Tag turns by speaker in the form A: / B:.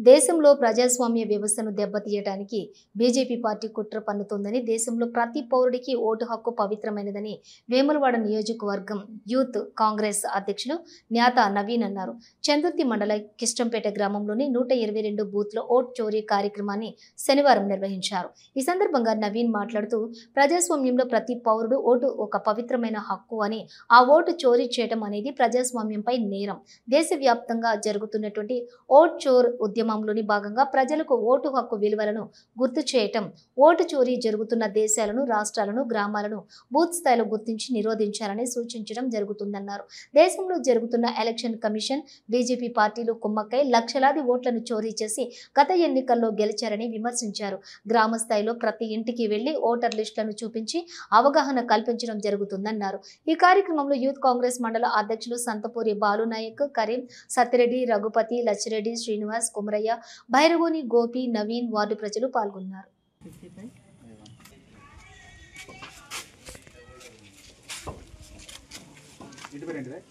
A: దేశంలో ప్రజాస్వామ్య వ్యవస్థను దెబ్బతీయడానికి బీజేపీ పార్టీ కుట్ర పన్నుతోందని, దేశంలో ప్రతి పౌరుడికి ఓటు హక్కు పవిత్రమైనదని వేములవాడ నియోజకవర్గం యూత్ కాంగ్రెస్ అధ్యక్షులు న్యాత నవీన్ అన్నారు. చందుర్తి మండల కిష్టంపేట గ్రామంలోని 122 బూత్లో ఓట్ చోరీ కార్యక్రమాన్ని శనివారం నిర్వహించారు. ఈ సందర్భంగా నవీన్ మాట్లాడుతూ, ప్రజాస్వామ్యంలో ప్రతి పౌరుడు ఓటు ఒక పవిత్రమైన హక్కు అని, ఆ ఓటు చోరీ చేయడం అనేది ప్రజాస్వామ్యంపై నేరం. దేశవ్యాప్తంగా జరుగుతున్నటువంటి ఓట్ చోర్ ఉద్యమంలోని భాగంగా ప్రజలకు ఓటు హక్కు విలువలను గుర్తు చేయటం, ఓటు చోరీ జరుగుతున్న దేశాలను, రాష్ట్రాలను, గ్రామాలను బూత్ స్థాయిలో గుర్తించి నిరోధించాలని సూచించడం జరుగుతుందన్నారు. దేశంలో జరుగుతున్న ఎలక్షన్ కమిషన్, బీజేపీ పార్టీలు కుమ్మక్కై లక్షలాది ఓట్లను చోరీ చేసి గత ఎన్నికల్లో గెలిచారని విమర్శించారు. గ్రామ స్థాయిలో ప్రతి ఇంటికి వెళ్లి ఓటర్ లిస్టులను చూపించి అవగాహన కల్పించడం జరుగుతుందన్నారు. ఈ కార్యక్రమంలో యూత్ కాంగ్రెస్ మండల అధ్యక్షులు సంతపూరి బాలునాయక్, కరీం, సత్యరెడ్డి, రఘుపతి, లచ్చిరెడ్డి, శ్రీనివాస్, కుమరయ్య, భైరవోని గోపి, నవీన్, వార్డు ప్రజలు పాల్గొన్నారు.
B: ఇంటి పేరు ఏంటిదే?